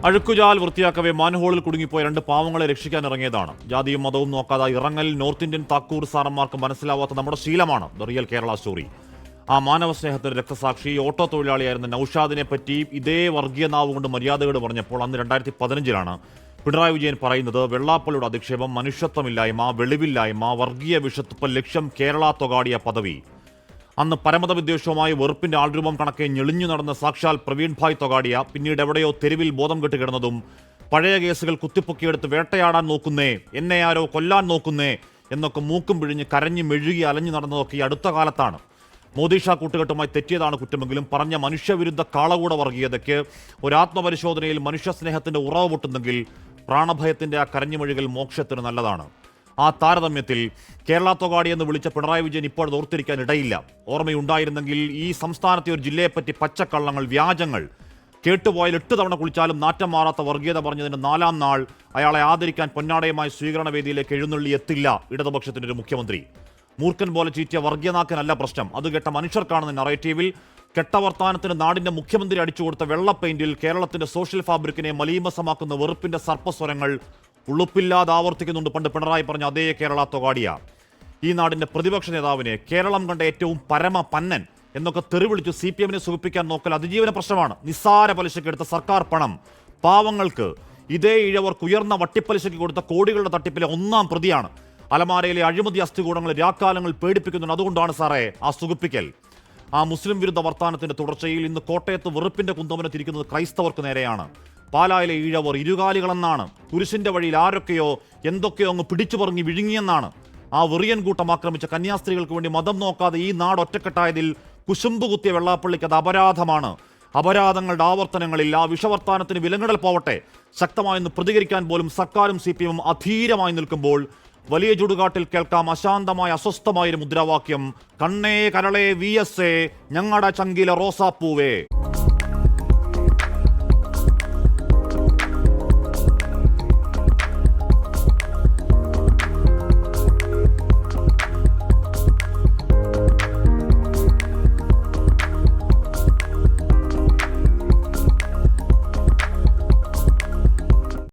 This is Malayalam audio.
അഴുക്കുചാൽ വൃത്തിയാക്കവേ മാൻഹോളിൽ കുടുങ്ങിപ്പോയ രണ്ട് പാവങ്ങളെ രക്ഷിക്കാൻ ഇറങ്ങിയതാണ്. ജാതിയും മതവും നോക്കാതെ ഇറങ്ങൽ നോർത്ത് ഇന്ത്യൻ താക്കൂർ സാറന്മാർക്ക് മനസ്സിലാവാത്ത നമ്മുടെ ശീലമാണ്. The real Kerala story. ആ മാനവ സ്നേഹത്തിന്റെ രക്തസാക്ഷി ഓട്ടോ തൊഴിലാളിയായിരുന്ന നൌഷാദിനെ പറ്റി ഇതേ വർഗീയ നാവ് കൊണ്ട് മര്യാദയോട് പറഞ്ഞപ്പോൾ അന്ന് 2015 പിണറായി വിജയൻ പറയുന്നത് വെള്ളാപ്പള്ളിയുടെ അധിക്ഷേപം, മനുഷ്യത്വമില്ലായ്മ, വെളിവില്ലായ്മ, വർഗീയ വിഷത്തുപ്പൽ ലക്ഷ്യം കേരള തൊഗാടിയ പദവി. അന്ന് പരമത വിദ്വേഷവുമായി വെറുപ്പിന്റെ ആൾരൂപം കണക്കെ ഞെളിഞ്ഞു നടന്ന സാക്ഷാൽ പ്രവീൺ ഭായ് തൊഗാഡിയ പിന്നീട് എവിടെയോ തെരുവിൽ ബോധം കെട്ട് കിടന്നതും പഴയ കേസുകൾ കുത്തിപ്പൊക്കിയെടുത്ത് വേട്ടയാടാൻ നോക്കുന്നേ, എന്നെ ആരോ കൊല്ലാൻ നോക്കുന്നേ എന്നൊക്കെ മൂക്കും പിഴിഞ്ഞ് കരഞ്ഞു മെഴുകി അലഞ്ഞു നടന്നതൊക്കെ ഈ അടുത്ത കാലത്താണ്. മോദി ഷാ കൂട്ടുകെട്ടുമായി തെറ്റിയതാണ് കുറ്റമെങ്കിലും പറഞ്ഞ മനുഷ്യവിരുദ്ധ കാളകൂട വർഗീയതയ്ക്ക് ഒരാത്മപരിശോധനയിൽ മനുഷ്യസ്നേഹത്തിന്റെ ഉറവ് പൊട്ടുന്നെങ്കിൽ പ്രാണഭയത്തിന്റെ ആ കരഞ്ഞുമൊഴികൾ മോക്ഷത്തിന് നല്ലതാണ്. ആ താരതമ്യത്തിൽ കേരള തൊഗാടി എന്ന് വിളിച്ച പിണറായി വിജയൻ ഇപ്പോൾ ഓർത്തിരിക്കാൻ ഇടയില്ല. ഓർമ്മയുണ്ടായിരുന്നെങ്കിൽ ഈ സംസ്ഥാനത്തെ ഒരു ജില്ലയെപ്പറ്റി പച്ചക്കള്ളങ്ങൾ, വ്യാജങ്ങൾ, കേട്ടുപോയാൽ 8 തവണ കുളിച്ചാലും നാറ്റം മാറാത്ത വർഗീയത പറഞ്ഞതിന് 4-ാം നാൾ അയാളെ ആദരിക്കാൻ പൊന്നാടയുമായി സ്വീകരണ വേദിയിലേക്ക് എഴുന്നള്ളി എത്തില്ല ഇടതുപക്ഷത്തിന്റെ ഒരു മുഖ്യമന്ത്രി. മൂർഖൻ പോലെ ചീറ്റിയ വർഗീയനാക്കനല്ല പ്രശ്നം, അത് കേട്ട മനുഷ്യർക്കാണെന്ന നറേറ്റീവിൽ കെട്ടവർത്താനത്തിന് നാടിന്റെ മുഖ്യമന്ത്രി അടിച്ചുകൊടുത്ത വെള്ള പെയിന്റിൽ കേരളത്തിന്റെ സോഷ്യൽ ഫാബ്രിക്കിനെ മലീമസമാക്കുന്ന വെറുപ്പിന്റെ സർപ്പസ്വരങ്ങൾ ഉളുപ്പില്ലാതെ ആവർത്തിക്കുന്നുണ്ട് പണ്ട് പിണറായി പറഞ്ഞ അതേ കേരള തൊഗാഡിയ. ഈ നാടിന്റെ പ്രതിപക്ഷ നേതാവിനെ കേരളം കണ്ട ഏറ്റവും പരമ പന്നൻ എന്നൊക്കെ തെറിവിളിച്ചു CPM സുഖിപ്പിക്കാൻ നോക്കൽ അതിജീവന പ്രശ്നമാണ്. നിസ്സാര പലിശക്കെടുത്ത സർക്കാർ പണം പാവങ്ങൾക്ക്, ഇതേ ഇഴവർക്ക് ഉയർന്ന വട്ടിപ്പലിശയ്ക്ക് കൊടുത്ത കോടികളുടെ തട്ടിപ്പിലെ 1-ാം പ്രതിയാണ്. അലമാരയിലെ അഴിമതി അസ്ഥികൂടങ്ങൾ രാക്കാലങ്ങൾ പേടിപ്പിക്കുന്നുണ്ട്. അതുകൊണ്ടാണ് സാറേ ആ സുഖിപ്പിക്കൽ. ആ മുസ്ലിം വിരുദ്ധ വർത്താനത്തിന്റെ തുടർച്ചയിൽ ഇന്ന് കോട്ടയത്ത് വെറുപ്പിന്റെ കുന്തമന തിരിക്കുന്നത് ക്രൈസ്തവർക്ക് നേരെയാണ്. പാലായിലെ ഈഴവർ ഇരുകാലികളെന്നാണ്. കുരിശിന്റെ വഴിയിൽ ആരൊക്കെയോ എന്തൊക്കെയോ അങ്ങ് പിടിച്ചു പറഞ്ഞ് വിഴുങ്ങിയെന്നാണ്. ആ വെറിയൻ കൂട്ടം ആക്രമിച്ച കന്യാസ്ത്രീകൾക്ക് വേണ്ടി മതം നോക്കാതെ ഈ നാട് ഒറ്റക്കെട്ടായതിൽ കുശുമ്പ് കുത്തിയ വെള്ളാപ്പള്ളിക്ക് അത് അപരാധമാണ്. അപരാധങ്ങളുടെ ആവർത്തനങ്ങളിൽ ആ വിഷവർത്താനത്തിന് വിലങ്ങിടൽ പോവട്ടെ. ശക്തമായെന്ന് പ്രതികരിക്കാൻ പോലും സർക്കാരും CPM അധീരമായി നിൽക്കുമ്പോൾ വലിയ ചുടുകാട്ടിൽ കേൾക്കാം അശാന്തമായ അസ്വസ്ഥമായൊരു മുദ്രാവാക്യം: കണ്ണേ കരളേ VSA ഞങ്ങളുടെ ചങ്കിലെ റോസാപ്പൂവേ.